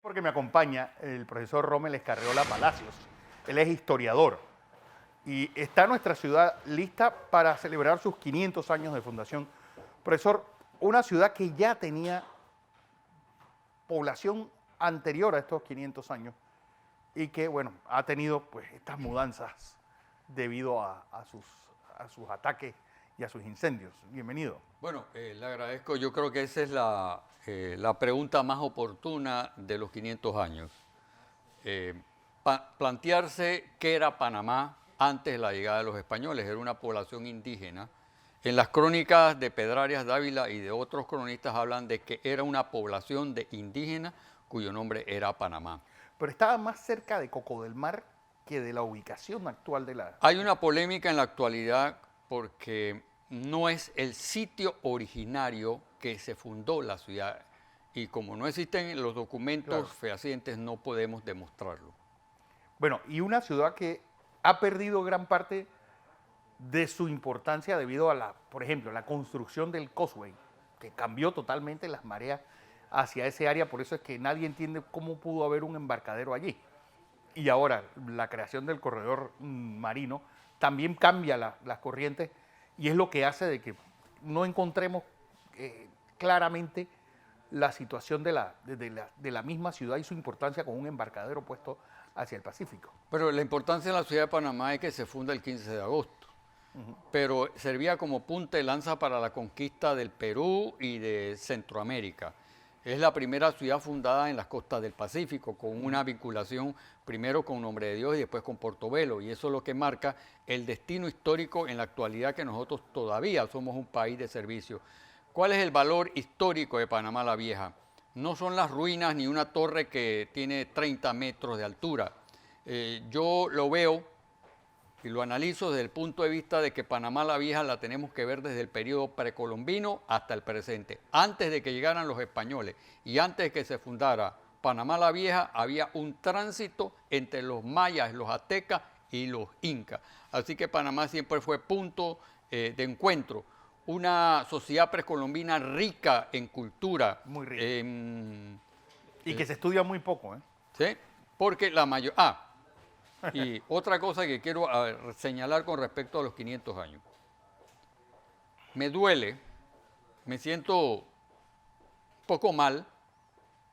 Porque me acompaña el profesor Rommel Escarriola Palacios. Él es historiador y está nuestra ciudad lista para celebrar sus 500 años de fundación. Profesor, una ciudad que ya tenía población anterior a estos 500 años y que, bueno, ha tenido pues estas mudanzas debido a sus ataques y a sus incendios. Bienvenido. Bueno, le agradezco. Yo creo que esa es la pregunta más oportuna de los 500 años. Plantearse qué era Panamá antes de la llegada de los españoles. Era una población indígena. En las crónicas de Pedrarias Dávila y de otros cronistas hablan de que era una población de indígenas cuyo nombre era Panamá. Pero estaba más cerca de Coco del Mar que de la ubicación actual de la... Hay una polémica en la actualidad porque no es el sitio originario que se fundó la ciudad y como no existen los documentos fehacientes no podemos demostrarlo. Bueno, y una ciudad que ha perdido gran parte de su importancia debido a por ejemplo, la construcción del Causeway, que cambió totalmente las mareas hacia ese área, por eso es que nadie entiende cómo pudo haber un embarcadero allí. Y ahora la creación del corredor marino también cambia las corrientes y es lo que hace de que no encontremos claramente la situación de la misma ciudad y su importancia con un embarcadero puesto hacia el Pacífico. Pero la importancia de la ciudad de Panamá es que se funda el 15 de agosto, pero servía como punta de lanza para la conquista del Perú y de Centroamérica. Es la primera ciudad fundada en las costas del Pacífico, con una vinculación primero con Nombre de Dios y después con Portobelo. Y eso es lo que marca el destino histórico en la actualidad que nosotros todavía somos un país de servicio. ¿Cuál es el valor histórico de Panamá la Vieja? No son las ruinas ni una torre que tiene 30 metros de altura. Yo lo veo y lo analizo desde el punto de vista de que Panamá la Vieja la tenemos que ver desde el periodo precolombino hasta el presente. Antes de que llegaran los españoles y antes de que se fundara Panamá la Vieja, había un tránsito entre los mayas, los aztecas y los incas. Así que Panamá siempre fue punto de encuentro. Una sociedad precolombina rica en cultura. Muy rica. Y que se estudia muy poco, ¿eh? ¿Sí? Porque la mayor... y otra cosa que quiero señalar con respecto a los 500 años. Me duele, me siento un poco mal,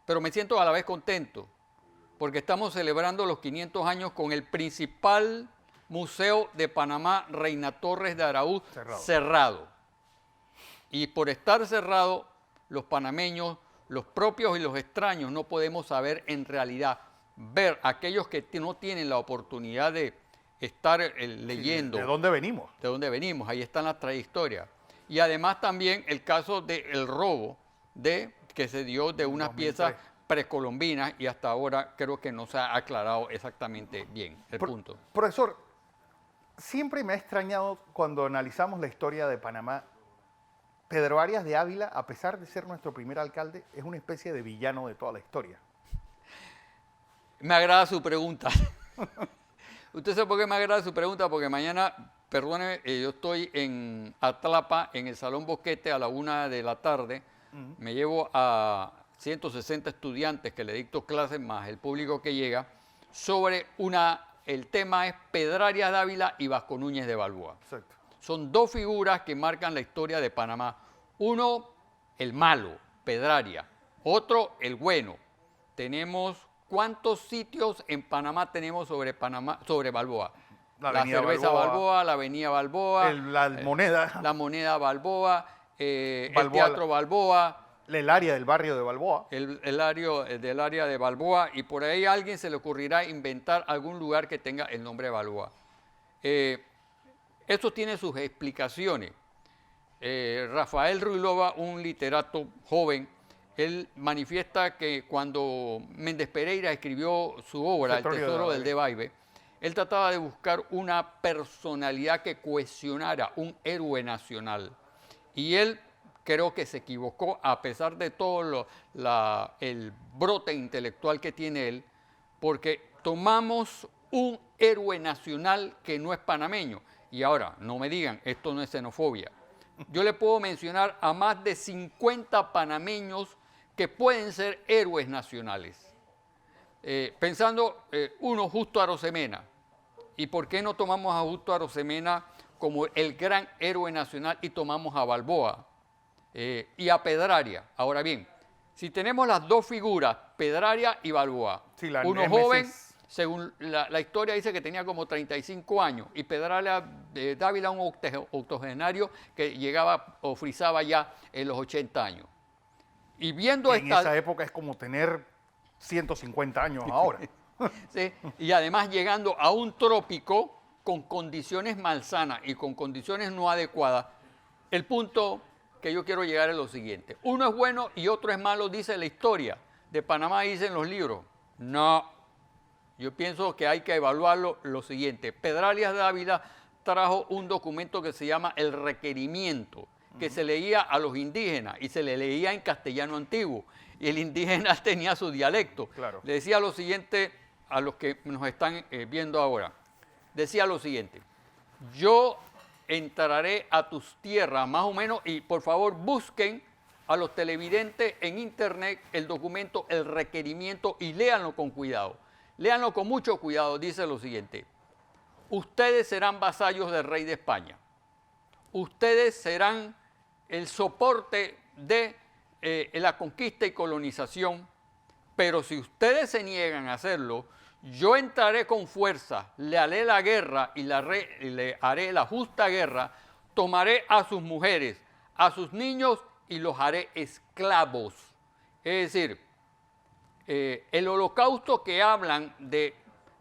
pero me siento a la vez contento, porque estamos celebrando los 500 años con el principal museo de Panamá, Reina Torres de Araúz, cerrado. Y por estar cerrado, los panameños, los propios y los extraños, no podemos saber en realidad ver aquellos que no tienen la oportunidad de estar leyendo. ¿De dónde venimos? De dónde venimos, ahí está la trayectoria. Y además también el caso del robo que se dio de unas piezas precolombinas y hasta ahora creo que no se ha aclarado exactamente bien el punto. Profesor, siempre me ha extrañado cuando analizamos la historia de Panamá. Pedro Arias de Ávila, a pesar de ser nuestro primer alcalde, es una especie de villano de toda la historia. Me agrada su pregunta. ¿Usted sabe por qué me agrada su pregunta? Porque mañana, perdóneme, yo estoy en Atlapa, en el Salón Boquete, a la 1 de la tarde. Me llevo a 160 estudiantes que le dicto clases, más el público que llega, sobre el tema es Pedrarias Dávila y Vasco Núñez de Balboa. Exacto. Son dos figuras que marcan la historia de Panamá. Uno, el malo, Pedraria. Otro, el bueno. ¿Cuántos sitios en Panamá tenemos sobre Balboa? La cerveza Balboa, la avenida Balboa. La moneda. La moneda Balboa, el teatro Balboa. El área del barrio de Balboa. El área de Balboa. Y por ahí a alguien se le ocurrirá inventar algún lugar que tenga el nombre de Balboa. Esto tiene sus explicaciones. Rafael Ruilova, un literato joven, él manifiesta que cuando Méndez Pereira escribió su obra, El Tesoro del Debaibe, él trataba de buscar una personalidad que cohesionara, un héroe nacional. Y él creo que se equivocó a pesar de todo el brote intelectual que tiene él, porque tomamos un héroe nacional que no es panameño. Y ahora, no me digan, esto no es xenofobia. Yo le puedo mencionar a más de 50 panameños que pueden ser héroes nacionales. pensando, uno, Justo Arosemena. ¿Y por qué no tomamos a Justo Arosemena como el gran héroe nacional y tomamos a Balboa y a Pedraria? Ahora bien, si tenemos las dos figuras, Pedraria y Balboa, Sí, la uno némesis. joven, según la historia dice que tenía como 35 años, y Pedraria Dávila un octogenario que llegaba o frisaba ya en los 80 años. Y viendo En esa época es como tener 150 años ahora. ¿sí? Y además llegando a un trópico con condiciones malsanas y con condiciones no adecuadas, el punto que yo quiero llegar es lo siguiente. Uno es bueno y otro es malo, dice la historia. De Panamá dicen los libros. No, yo pienso que hay que evaluarlo lo siguiente. Pedrarias Dávila trajo un documento que se llama el requerimiento, que se leía a los indígenas y se le leía en castellano antiguo. Y el indígena tenía su dialecto. Claro. Le decía lo siguiente a los que nos están viendo ahora. Decía lo siguiente: yo entraré a tus tierras, más o menos, y por favor busquen a los televidentes en internet el documento, el requerimiento, y léanlo con cuidado. Léanlo con mucho cuidado. Dice lo siguiente: ustedes serán vasallos del rey de España. Ustedes serán el soporte de la conquista y colonización, pero si ustedes se niegan a hacerlo, yo entraré con fuerza, le haré la guerra y le haré la justa guerra, tomaré a sus mujeres, a sus niños y los haré esclavos. Es decir, el holocausto que hablan de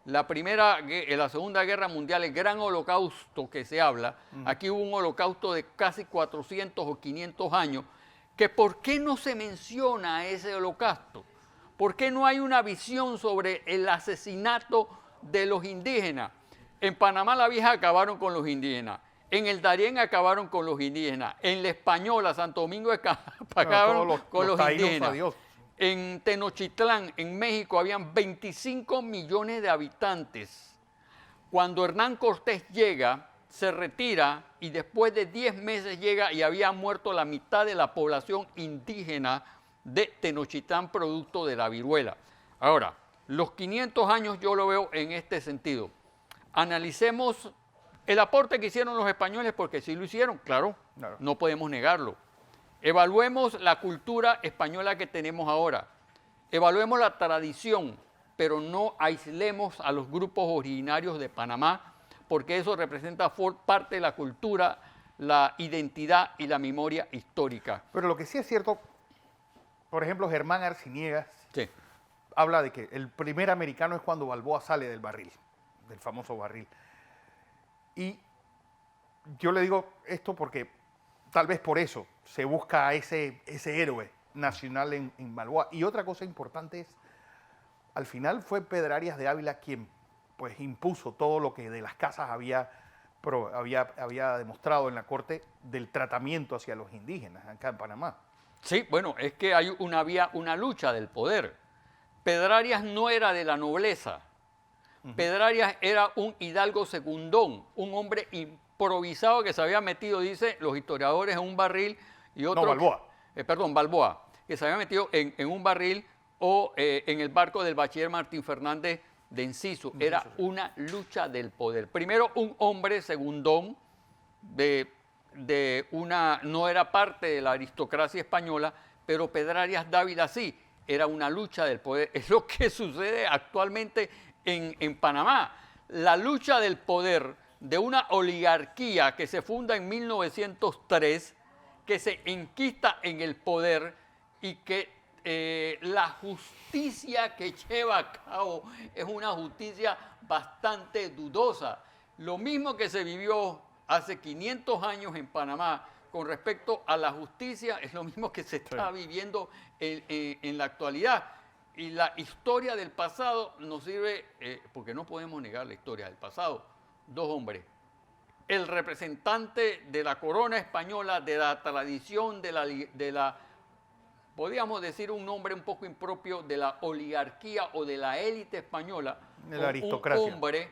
la Segunda Guerra Mundial, el gran holocausto que se habla, aquí hubo un holocausto de casi 400 o 500 años, que ¿por qué no se menciona ese holocausto? ¿Por qué no hay una visión sobre el asesinato de los indígenas? En Panamá la Vieja acabaron con los indígenas, en el Darién acabaron con los indígenas, en La Española, Santo Domingo acabaron con los indígenas. Adiós. En Tenochtitlán, en México, habían 25 millones de habitantes. Cuando Hernán Cortés llega, se retira y después de 10 meses llega y había muerto la mitad de la población indígena de Tenochtitlán producto de la viruela. Ahora, los 500 años yo lo veo en este sentido. Analicemos el aporte que hicieron los españoles, porque sí lo hicieron, claro. No podemos negarlo. Evaluemos la cultura española que tenemos ahora. Evaluemos la tradición, pero no aislemos a los grupos originarios de Panamá, porque eso representa parte de la cultura, la identidad y la memoria histórica. Pero lo que sí es cierto, por ejemplo, Germán Arciniegas Sí. habla de que el primer americano es cuando Balboa sale del barril, del famoso barril. Y yo le digo esto porque tal vez por eso se busca a ese héroe nacional en Balboa. Y otra cosa importante es, al final fue Pedrarias de Ávila quien pues impuso todo lo que de las casas había demostrado en la corte del tratamiento hacia los indígenas acá en Panamá. Sí, bueno, es que había una lucha del poder. Pedrarias no era de la nobleza. Pedrarias era un hidalgo secundón, un hombre improvisado que se había metido, dice los historiadores, en un barril y otro... No, Balboa. Balboa, que se había metido en un barril o en el barco del bachiller Martín Fernández de Enciso. Era una lucha del poder. Primero, un hombre segundón no era parte de la aristocracia española, pero Pedrarias Dávila sí, era una lucha del poder. Es lo que sucede actualmente en Panamá. La lucha del poder de una oligarquía que se funda en 1903, que se enquista en el poder y que la justicia que lleva a cabo es una justicia bastante dudosa. Lo mismo que se vivió hace 500 años en Panamá con respecto a la justicia es lo mismo que se está viviendo en la actualidad. Y la historia del pasado nos sirve, porque no podemos negar la historia del pasado. Dos hombres. El representante de la corona española, de la tradición, de la podríamos decir un nombre un poco impropio, de la oligarquía o de la élite española. De la aristocracia. Un hombre,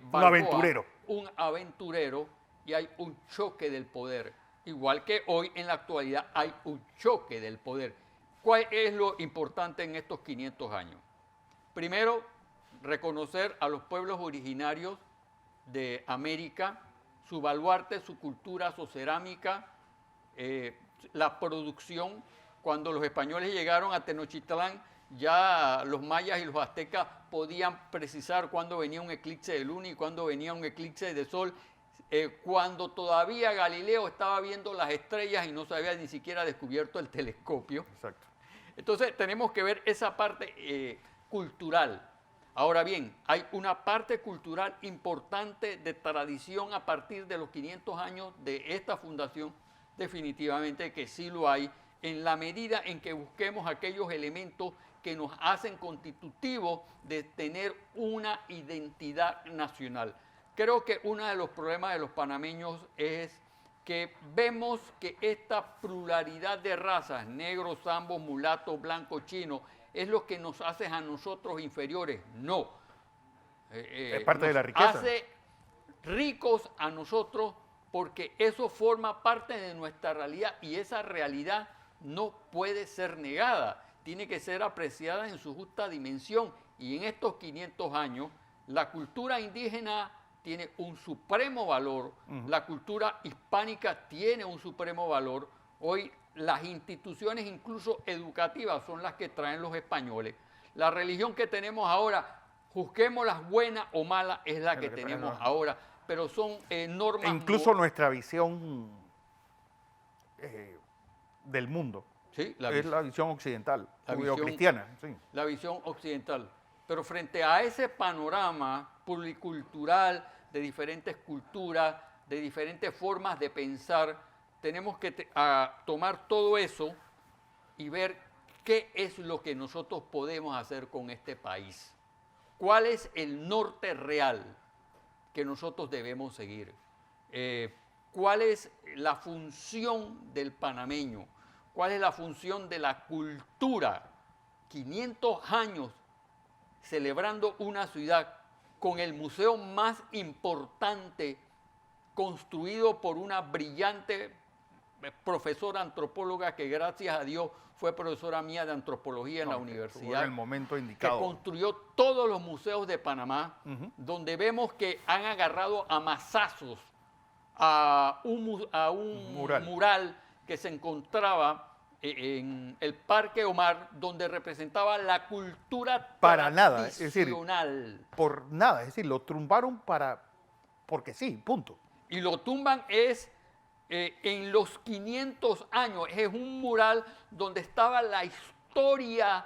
Balboa, un aventurero. Un aventurero, y hay un choque del poder. Igual que hoy en la actualidad hay un choque del poder. ¿Cuál es lo importante en estos 500 años? Primero, reconocer a los pueblos originarios de América, su baluarte, su cultura, su cerámica, la producción. Cuando los españoles llegaron a Tenochtitlán, ya los mayas y los aztecas podían precisar cuándo venía un eclipse de luna y cuándo venía un eclipse de sol, cuando todavía Galileo estaba viendo las estrellas y no se había ni siquiera descubierto el telescopio. Exacto. Entonces tenemos que ver esa parte cultural. Ahora bien, hay una parte cultural importante de tradición a partir de los 500 años de esta fundación, definitivamente que sí lo hay, en la medida en que busquemos aquellos elementos que nos hacen constitutivos de tener una identidad nacional. Creo que uno de los problemas de los panameños es que vemos que esta pluralidad de razas, negros, zambos, mulatos, blancos, chinos, es lo que nos hace a nosotros inferiores. No. Es parte de la riqueza. Hace ricos a nosotros porque eso forma parte de nuestra realidad y esa realidad no puede ser negada, tiene que ser apreciada en su justa dimensión. Y en estos 500 años, la cultura indígena tiene un supremo valor, la cultura hispánica tiene un supremo valor. Hoy las instituciones, incluso educativas, son las que traen los españoles. La religión que tenemos ahora, juzguémosla buena o mala, es la que tenemos ahora, pero son normas... E incluso nuestra visión del mundo. Sí, es la visión occidental, judeo-cristiana. Sí. La visión occidental. Pero frente a ese panorama pluricultural de diferentes culturas, de diferentes formas de pensar, tenemos que tomar todo eso y ver qué es lo que nosotros podemos hacer con este país. ¿Cuál es el norte real que nosotros debemos seguir? ¿Cuál es la función del panameño? ¿Cuál es la función de la cultura? 500 años celebrando una ciudad con el museo más importante construido por una brillante profesora antropóloga que gracias a Dios fue profesora mía de antropología en la universidad. En el momento indicado. Que construyó todos los museos de Panamá, donde vemos que han agarrado a mazazos a un mural que se encontraba en el Parque Omar, donde representaba la cultura para nada, es decir, por nada, es decir, lo tumbaron porque sí, punto. Y lo tumban en los 500 años, es un mural donde estaba la historia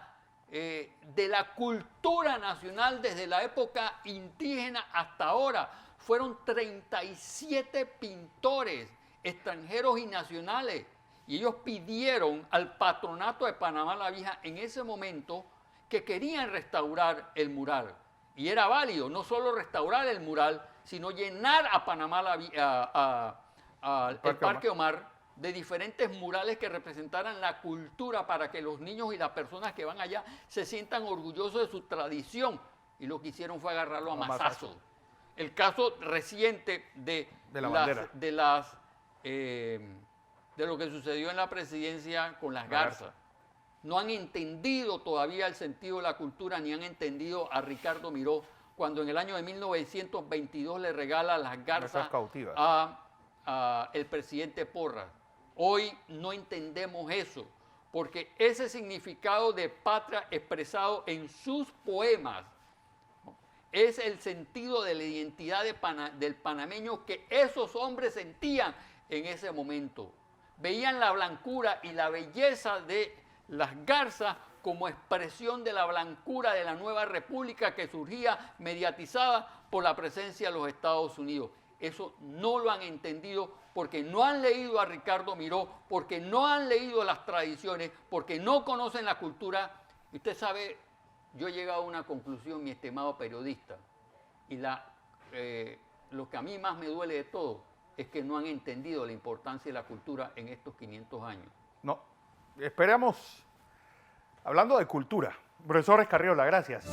de la cultura nacional desde la época indígena hasta ahora. Fueron 37 pintores extranjeros y nacionales. Y ellos pidieron al patronato de Panamá la Vieja en ese momento que querían restaurar el mural. Y era válido no solo restaurar el mural, sino llenar a Panamá el Parque Omar de diferentes murales que representaran la cultura para que los niños y las personas que van allá se sientan orgullosos de su tradición. Y lo que hicieron fue agarrarlo a mazazos. El caso reciente de lo que sucedió en la presidencia con las garzas. No han entendido todavía el sentido de la cultura, ni han entendido a Ricardo Miró, cuando en el año de 1922 le regala las garzas a el presidente Porras. Hoy no entendemos eso, porque ese significado de patria expresado en sus poemas es el sentido de la identidad del panameño que esos hombres sentían en ese momento. Veían la blancura y la belleza de las garzas como expresión de la blancura de la nueva república que surgía mediatizada por la presencia de los Estados Unidos. Eso no lo han entendido porque no han leído a Ricardo Miró, porque no han leído las tradiciones, porque no conocen la cultura. Y usted sabe, yo he llegado a una conclusión, mi estimado periodista, y lo que a mí más me duele de todo es que no han entendido la importancia de la cultura en estos 500 años. No, esperamos, hablando de cultura, profesor Escarriola, gracias.